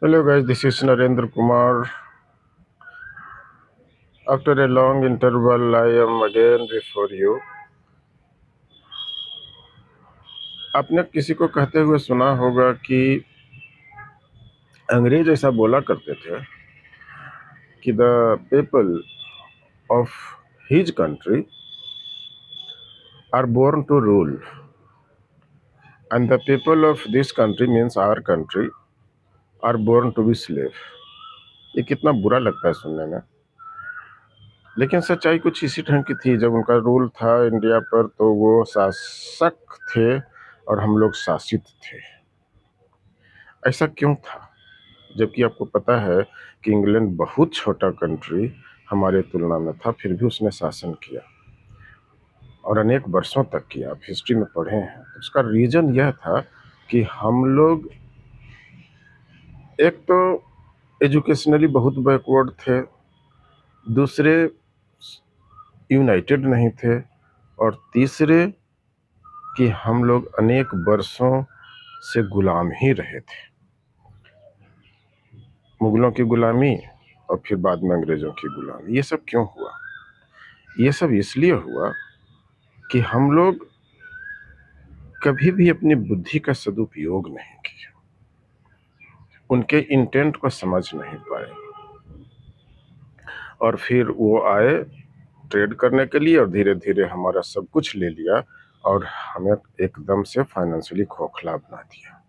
Hello guys, this is Narendra Kumar. After a long interval, I am again before you. आपने किसी को कहते हुए सुना होगा कि अंग्रेज ऐसा बोला करते थे कि the people of his country are born to rule and the people of this country means our country are born to be slave. ये कितना बुरा लगता है सुनने में, लेकिन सच्चाई कुछ इसी ढंग की थी। जब उनका रूल था इंडिया पर तो वो शासक थे और हम लोग शासित थे। ऐसा क्यों था, जबकि आपको पता है कि इंग्लैंड बहुत छोटा कंट्री हमारे तुलना में था, फिर भी उसने शासन किया और अनेक वर्षों तक किया। आप हिस्ट्री में पढ़े हैं। उसका रीजन यह था कि हम लोग एक तो एजुकेशनली बहुत बैकवर्ड थे, दूसरे यूनाइटेड नहीं थे, और तीसरे कि हम लोग अनेक वर्षों से गुलाम ही रहे थे। मुगलों की गुलामी और फिर बाद में अंग्रेजों की गुलामी। ये सब क्यों हुआ? ये सब इसलिए हुआ कि हम लोग कभी भी अपनी बुद्धि का सदुपयोग नहीं किया, उनके इंटेंट को समझ नहीं पाए, और फिर वो आए ट्रेड करने के लिए और धीरे धीरे हमारा सब कुछ ले लिया और हमें एकदम से फाइनेंशियली खोखला बना दिया।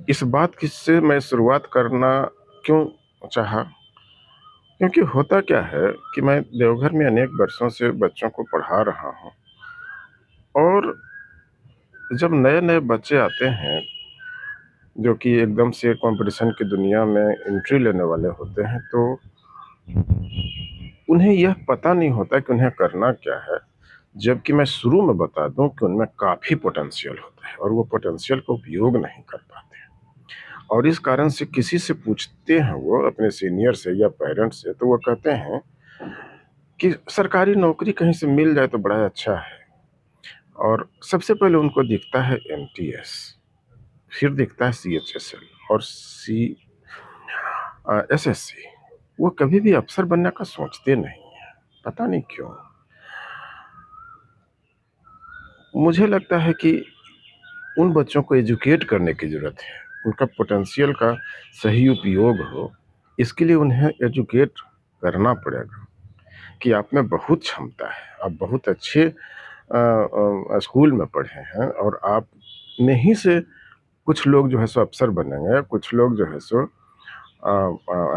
इस बात की से मैं शुरुआत करना क्यों चाहा, क्योंकि होता क्या है कि मैं देवघर में अनेक वर्षों से बच्चों को पढ़ा रहा हूँ, और जब नए नए बच्चे आते हैं जो कि एकदम से कंपटीशन की दुनिया में एंट्री लेने वाले होते हैं, तो उन्हें यह पता नहीं होता कि उन्हें करना क्या है, जबकि मैं शुरू में बता दूं कि उनमें काफ़ी पोटेंशियल होता है और वो पोटेंशियल का उपयोग नहीं कर पाते हैं। और इस कारण से किसी से पूछते हैं वो अपने सीनियर से या पेरेंट्स से, तो वो कहते हैं कि सरकारी नौकरी कहीं से मिल जाए तो बड़ा अच्छा है। और सबसे पहले उनको दिखता है एमटीएस, फिर दिखता है सीएचएसएल और एसएससी। वो कभी भी अफसर बनने का सोचते नहीं है, पता नहीं क्यों। मुझे लगता है कि उन बच्चों को एजुकेट करने की ज़रूरत है, उनका पोटेंशियल का सही उपयोग हो। इसके लिए उन्हें एजुकेट करना पड़ेगा कि आप में बहुत क्षमता है, आप बहुत अच्छे स्कूल में पढ़े हैं, और आप में ही से कुछ लोग जो है सो अफसर बनेंगे, कुछ लोग जो है सो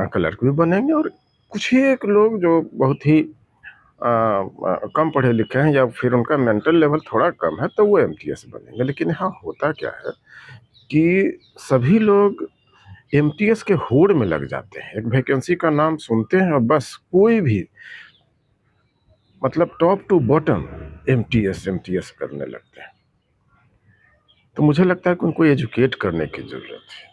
क्लर्क भी बनेंगे, और कुछ ही एक लोग जो बहुत ही कम पढ़े लिखे हैं या फिर उनका मेंटल लेवल थोड़ा कम है, तो वो एमटीएस बनेंगे। लेकिन यहाँ होता क्या है कि सभी लोग एमटीएस के होड़ में लग जाते हैं। एक वैकेंसी का नाम सुनते हैं और बस कोई भी, मतलब top to bottom MTS MTS करने लगते हैं। तो मुझे लगता है कि उनको एजुकेट करने की ज़रूरत है।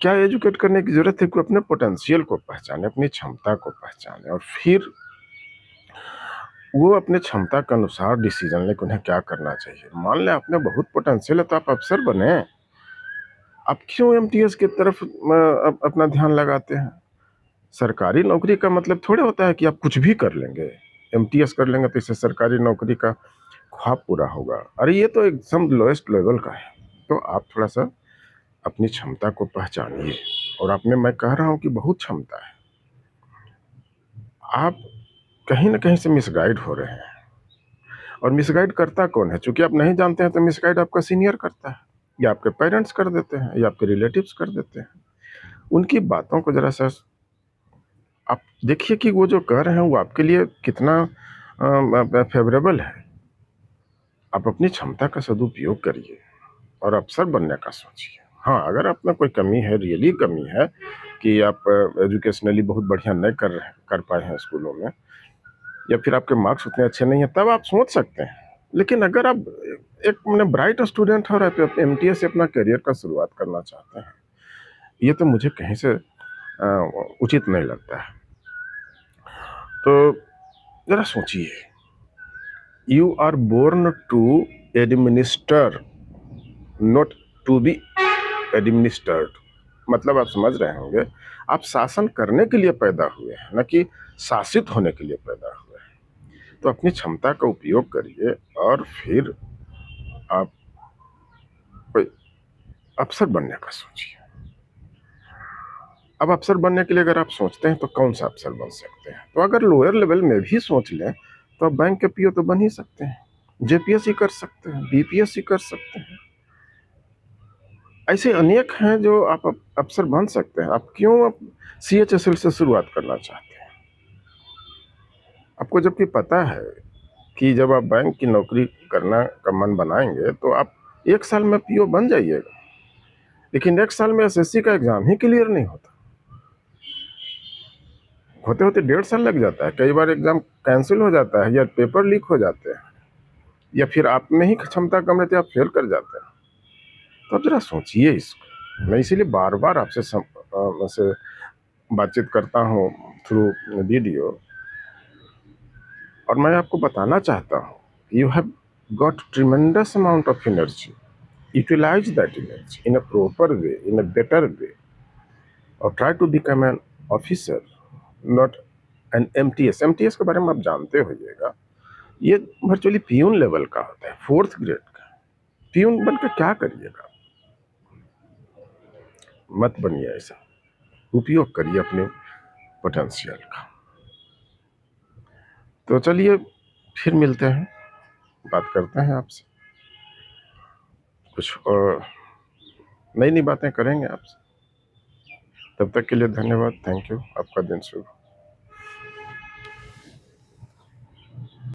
क्या एजुकेट करने की ज़रूरत है कि अपने पोटेंशियल को पहचाने, अपनी क्षमता को पहचाने, और फिर वो अपने क्षमता के अनुसार डिसीजन ले कि उन्हें क्या करना चाहिए। मान लें आपने बहुत पोटेंशियल है तो आप अफसर बने, आप क्यों एमटीएस की तरफ अपना ध्यान लगाते हैं? सरकारी नौकरी का मतलब थोड़े होता है कि आप कुछ भी कर लेंगे, एमटीएस कर लेंगे तो इससे सरकारी नौकरी का ख्वाब पूरा होगा। अरे ये तो एकदम लोएस्ट लेवल का है। तो आप थोड़ा सा अपनी क्षमता को पहचानिए, और आप में मैं कह रहा हूँ कि बहुत क्षमता है। आप कहीं ना कहीं से मिसगाइड हो रहे हैं, और मिसगाइड करता कौन है? चूंकि आप नहीं जानते हैं तो मिसगाइड आपका सीनियर करता है, या आपके पेरेंट्स कर देते हैं, या आपके रिलेटिव्स कर देते हैं। उनकी बातों को जरा सा आप देखिए कि वो जो कह रहे हैं वो आपके लिए कितना फेवरेबल है। आप अपनी क्षमता का सदुपयोग करिए और अफसर बनने का सोचिए। हाँ, अगर आप में कोई कमी है, रियली कमी है कि आप एजुकेशनली बहुत बढ़िया नहीं कर पाए हैं स्कूलों में, या फिर आपके मार्क्स उतने अच्छे नहीं हैं, तब आप सोच सकते हैं। लेकिन अगर आप एक मैंने ब्राइट स्टूडेंट हैं और आप एमटीएस से अपना करियर का शुरुआत करना चाहते हैं, ये तो मुझे कहीं से उचित नहीं लगता है। तो जरा सोचिए, you are born to administer, not to be administered, मतलब आप समझ रहे होंगे, आप शासन करने के लिए पैदा हुए हैं, न कि शासित होने के लिए पैदा हुए हैं। तो अपनी क्षमता का उपयोग करिए और फिर आप कोई अफ़सर बनने का सोचिए। अब अफ़सर बनने के लिए अगर आप सोचते हैं तो कौन सा अफ़सर बन सकते हैं? तो अगर लोअर लेवल में भी सोच लें तो आप बैंक के पीओ तो बन ही सकते हैं, जेपीएससी कर सकते हैं, बीपीएससी कर सकते हैं। ऐसे अनेक हैं जो आप अफ़सर बन सकते हैं। आप क्यों सीएचएसएल से शुरुआत करना चाहते हैं? आपको जबकि पता है कि जब आप बैंक की नौकरी करना का मन बनाएँगे तो आप 1 साल में पीओ बन जाइएगा, लेकिन 1 साल में एसएससी का एग्ज़ाम ही क्लियर नहीं होता। होते-होते 1.5 साल लग जाता है। कई बार एग्ज़ाम कैंसल हो जाता है या पेपर लीक हो जाते हैं या फिर आप में ही क्षमता कम रहती है, आप फेल कर जाते हैं। तो आप ज़रा सोचिए इसको। मैं इसीलिए बार-बार आपसे से बातचीत करता हूँ थ्रू वीडियो, और मैं आपको बताना चाहता हूँ, you have got tremendous amount of energy, utilise that energy in a proper way, in a better way, और try to become an officer, not an MTS. MTS के बारे में आप जानते होइएगा, ये वर्चुअली पियून लेवल का होता है, 4th ग्रेड का। पियून बनकर क्या करिएगा? मत बनिए ऐसा। उपयोग करिए अपने पोटेंशियल का। तो चलिए फिर मिलते हैं, बात करते हैं आपसे, कुछ और नई-नई बातें करेंगे आपसे। तब तक के लिए धन्यवाद, थैंक यू, आपका दिन शुभ हो।